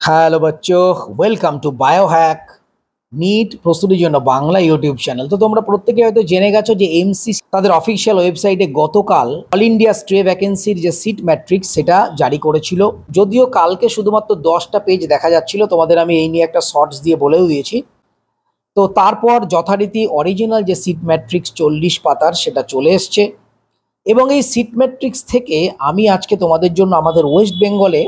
Hello বাচ্চো, welcome to Biohack NEET প্রস্তুতির জন্য বাংলা ইউটিউব চ্যানেল। তো তোমরা প্রত্যেকে হয়তো জেনে গেছো যে এমসি তাদের অফিসিয়াল ওয়েবসাইটে গতকাল অল ইন্ডিয়া স্ট্রে ভ্যাকেন্সির যে সিট ম্যাট্রিক্স সেটা জারি করেছিল। যদিও কালকে শুধুমাত্র 10টা পেজ দেখা যাচ্ছিল, তোমাদের আমি এই নিয়ে একটা শর্টস দিয়ে বলেও দিয়েছি। তো তারপর যথারীতি অরিজিনাল যে সিট ম্যাট্রিক্স 40 পাতার সেটা চলে এসছে, এবং এই সিট ম্যাট্রিক্স থেকে আমি আজকে তোমাদের জন্য আমাদের ওয়েস্ট বেঙ্গলে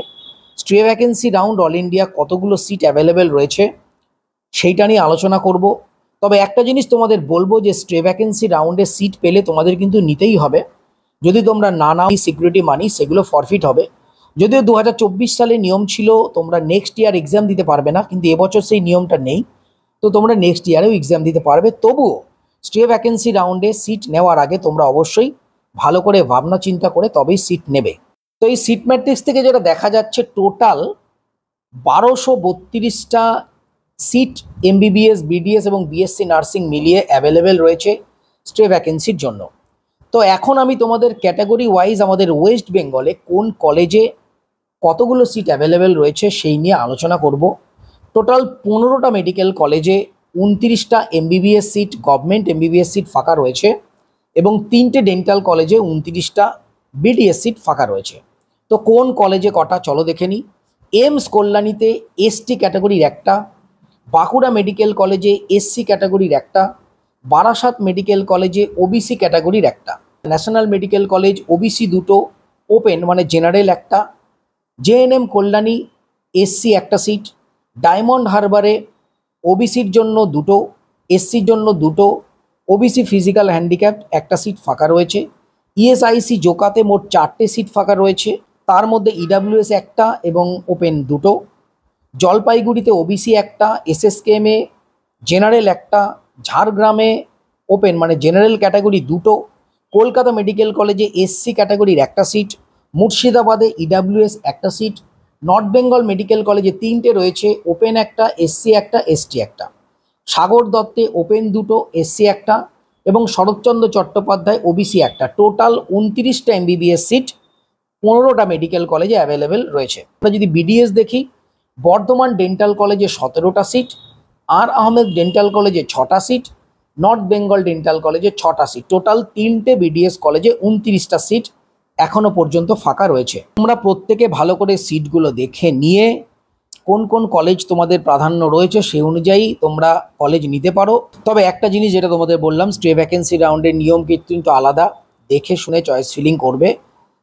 স্ট্রে ভ্যাকেন্সি রাউন্ড অল ইন্ডিয়া কতগুলো সিট অ্যাভেলেবেল রয়েছে সেইটা নিয়ে আলোচনা করব। তবে একটা জিনিস তোমাদের বলবো যে স্ট্রে ভ্যাকেন্সি রাউন্ডে সিট পেলে তোমাদের কিন্তু নিতেই হবে। যদি তোমরা না নাও সিকিউরিটি মানি সেগুলো ফরফিট হবে। যদিও 2024 সালে নিয়ম ছিল তোমরা নেক্সট ইয়ার এক্সাম দিতে পারবে না, কিন্তু এবছর সেই নিয়মটা নেই। তো তোমরা নেক্সট ইয়ারেও এক্সাম দিতে পারবে। তবুও স্ট্রে ভ্যাকেন্সি রাউন্ডে সিট নেওয়ার আগে তোমরা অবশ্যই ভালো করে ভাবনা চিন্তা করে তবেই সিট নেবে। তো এই সিট ম্যাট্রিক্স থেকে যেটা দেখা যাচ্ছে, টোটাল 1232টা সিট এমবিবিএস, বিডিএস এবং বিএসসি নার্সিং মিলিয়ে অ্যাভেলেবেল রয়েছে স্ট্রে ভ্যাকেন্সির জন্য। তো এখন আমি তোমাদের ক্যাটাগরি ওয়াইজ আমাদের ওয়েস্ট বেঙ্গলে কোন কলেজে কতগুলো সিট অ্যাভেলেবেল রয়েছে সেই নিয়ে আলোচনা করব। টোটাল 15টা মেডিকেল কলেজে 29টা MBBS seat, government MBBS seat ফাঁকা রয়েছে, এবং 3টে ডেন্টাল কলেজে 29টা বিডিএস সিট ফাঁকা রয়েছে। তো কোন কলেজে কটা চলো দেখে নিই। এমস কল্যাণীতে এসটি ক্যাটাগরির একটা, বাঁকুড়া মেডিকেল কলেজে এসসি ক্যাটাগরির একটা, বারাসাত মেডিকেল কলেজে ওবিসি ক্যাটাগরির একটা, ন্যাশনাল মেডিকেল কলেজ ওবিসি দুটো, ওপেন মানে জেনারেল একটা, জেএনএম কল্যাণী এসসি একটা সিট, ডায়মন্ড হারবারে ওবিসির জন্য দুটো, এসসির জন্য দুটো, ওবিসি ফিজিক্যাল হ্যান্ডিক্যাপ একটা সিট ফাঁকা রয়েছে, ইএসআইসি জোকাতে মোট 4টে সিট ফাঁকা রয়েছে, তার মধ্যে ইডাব্লিউএস একটা এবং ওপেন দুটো, জলপাইগুড়িতে ওবিসি একটা, এসএসকেএমে জেনারেল একটা, ঝাড়গ্রামে ওপেন মানে জেনারেল ক্যাটাগরি দুটো, কলকাতা মেডিকেল কলেজে এসসি ক্যাটাগরির একটা সিট, মুর্শিদাবাদে ইডাব্লিউএস একটা সিট, নর্থ বেঙ্গল মেডিকেল কলেজে 3টে রয়েছে, ওপেন একটা, এসসি একটা, এসটি একটা, সাগর দত্তে ওপেন দুটো, এসসি একটা, এবং শরৎচন্দ্র চট্টোপাধ্যায় ওবিসি একটা। টোটাল 29টা এমবিবিএস সিট 15টা মেডিকেল কলেজে অ্যাভেলেবেল রয়েছে। আমরা যদি বিডিএস দেখি, বর্ধমান ডেন্টাল কলেজে 17টা সিট, আর আহমেদ ডেন্টাল কলেজে 6টা সিট, নর্থ বেঙ্গল ডেন্টাল কলেজে 6টা সিট। টোটাল 3টে বিডিএস কলেজে 29টা সিট এখনো পর্যন্ত ফাঁকা রয়েছে। তোমরা প্রত্যেকে ভালো করে সিটগুলো দেখে নিয়ে কোন কোন কলেজ তোমাদের প্রাধান্য রয়েছে সেই অনুযায়ী তোমরা কলেজ নিতে পারো। তবে একটা জিনিস যেটা তোমাদের বললাম, স্ট্রে ভ্যাকেন্সি রাউন্ডের নিয়ম কিন্তু আলাদা, দেখে শুনে চয়েস ফিলিং করবে।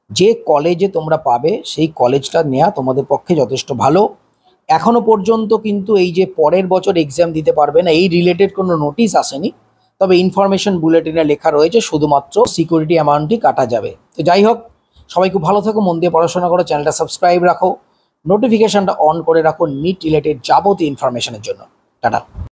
যে কলেজে তোমরা পাবে সেই কলেজটা নেওয়া তোমাদের পক্ষে যথেষ্ট ভালো। এখনো পর্যন্ত কিন্তু এই যে পরের বছর এক্সাম দিতে পারবে না এই রিলেটেড কোনো নোটিশ আসেনি, তবে ইনফরমেশন বুলেটিনে লেখা রয়েছে শুধুমাত্র সিকিউরিটি অ্যামাউন্টই কাটা যাবে। তো যাই হোক, সবাই খুব ভালো থাকো, মন দিয়ে পড়াশোনা করো, চ্যানেলটা সাবস্ক্রাইব রাখো, নোটিফিকেশনটা অন করে রাখো নিট রিলেটেড যাবতীয় ইনফরমেশনের জন্য। টাটা।